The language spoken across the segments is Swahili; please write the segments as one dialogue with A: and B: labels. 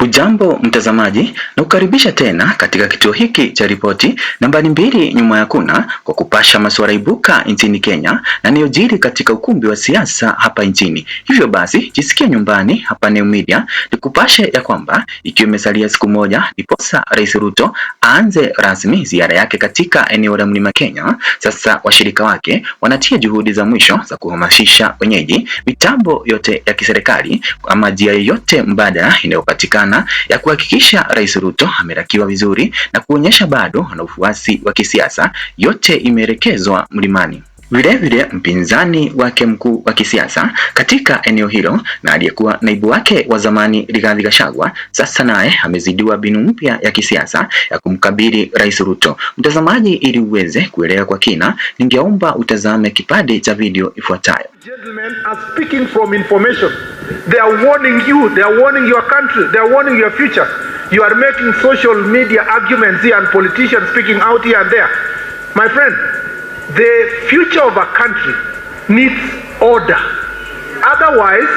A: Hujambo mtazamaji, na kukaribisha tena katika kituo hiki cha ripoti nambari 2 nyuma ya kuna kwa kupasha masuala ibuka nchini Kenya na yanayojiri katika ukumbi wa siasa hapa nchini. Hivyo basi jisikie nyumbani hapa Neo Media nikupashe ya kwamba ikiwa imesalia siku moja ndiposa Rais Ruto aanze rasmi ziara yake katika eneo la Mlima Kenya. Sasa washirika wake wanatia juhudi za mwisho za kuhamasisha wenyeji mitambo yote ya kiserikali ama njia yoyote mbadala inayopatikana ya kuhakikisha Rais Ruto amerakiwa vizuri na kuonyesha bado ana ufuasi wa kisiasa, yote imeelekezwa mlimani. Vilevile mpinzani wake mkuu wa kisiasa katika eneo hilo na aliyekuwa naibu wake wa zamani Rigathi Gachagua sasa naye amezidiwa mbinu mpya ya kisiasa ya kumkabili Rais Ruto. Mtazamaji, ili uweze kuelewa kwa kina, ningeomba utazame kipande cha video ifuatayo.
B: Gentlemen are speaking from information. They are warning you, they are warning your country, they are warning your future. You are making social media arguments here and politicians speaking out here and there. My friend, the future of a country needs order. Otherwise,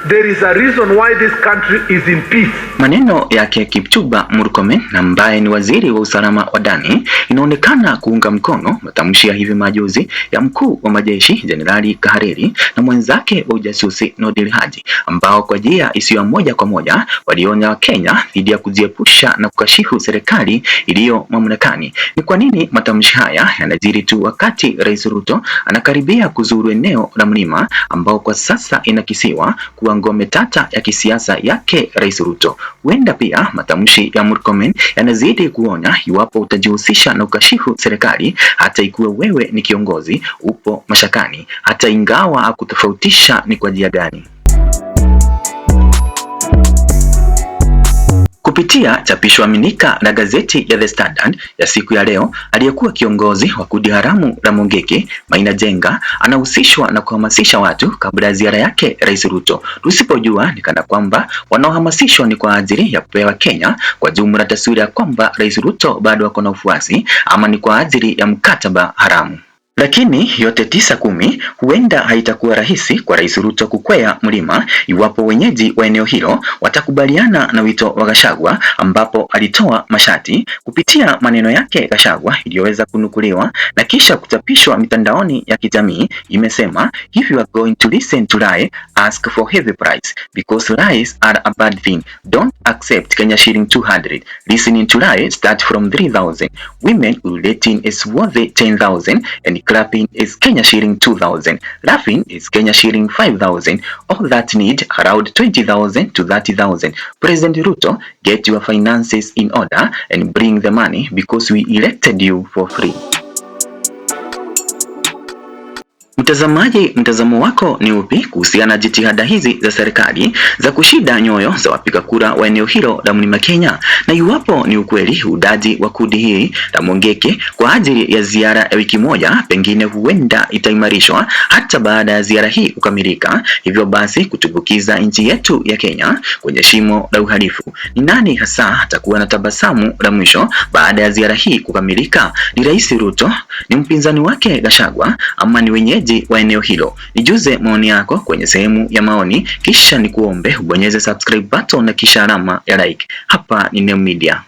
B: there is a reason why this country is in peace.
A: Maneno yake Kipchumba Murkomen ambaye ni waziri wa usalama wa ndani inaonekana kuunga mkono matamshi ya hivi majuzi ya mkuu wa majeshi Jenerali Kahariri na mwenzake wa ujasusi Noordin Haji, ambao kwa njia isiyo moja kwa moja walionya Wakenya dhidi ya kujiepusha na kukashifu serikali iliyo mamlakani. Ni kwa nini matamshi haya yanajiri tu wakati Rais Ruto anakaribia kuzuru eneo la Mlima ambao kwa sasa inakisiwa kuwa ngome tata ya kisiasa yake Rais Ruto? Huenda pia matamshi ya Murkomen yanazidi kuonya iwapo utajihusisha na ukashifu serikali, hata ikiwa wewe ni kiongozi, upo mashakani, hata ingawa hakutofautisha ni kwa njia gani. Kupitia chapisho aminika la gazeti ya The Standard ya siku ya leo, aliyekuwa kiongozi wa kundi haramu la Mongeke, Maina Jenga, anahusishwa na kuhamasisha watu kabla ya ziara yake Rais Ruto. Tusipojua ni kana kwamba wanaohamasishwa ni kwa ajili ya kupewa Kenya kwa jumla taswira ya kwamba Rais Ruto bado ako na ufuasi, ama ni kwa ajili ya mkataba haramu. Lakini yote 9-10, huenda haitakuwa rahisi kwa Rais Ruto kukwea mlima iwapo wenyeji wa eneo hilo watakubaliana na wito wa Gachagua, ambapo alitoa mashati kupitia maneno yake. Gachagua iliyoweza kunukuliwa na kisha kuchapishwa mitandaoni ya kijamii imesema, if you are going to listen to lie, ask for heavy price because lies are a bad thing. Don't accept Kenya shilling 200. Listening to lie start from 3,000. Women will rating is worth 10,000 and clapping is Kenya shilling 2,000. Laughing is Kenya shilling 5,000. All that need around 20,000 to 30,000. President Ruto, get your finances in order and bring the money because we elected you for free. Mtazamaji, mtazamo wako ni upi kuhusiana na jitihada hizi za serikali za kushida nyoyo za wapiga kura wa eneo hilo la Mlima Kenya, na iwapo ni ukweli udaji wa kundi hili la Mongeke kwa ajili ya ziara ya wiki moja pengine huenda itaimarishwa hata baada ya ziara hii kukamilika, hivyo basi kutumbukiza nchi yetu ya Kenya kwenye shimo la uhalifu? Ni nani hasa atakuwa na tabasamu la mwisho baada ya ziara hii kukamilika? Ni Rais Ruto, ni mpinzani wake Gachagua, ama ni wenyeji wa eneo hilo? Nijuze maoni yako kwenye sehemu ya maoni, kisha nikuombe ubonyeze subscribe button na kisha alama ya like. Hapa ni Neo Media.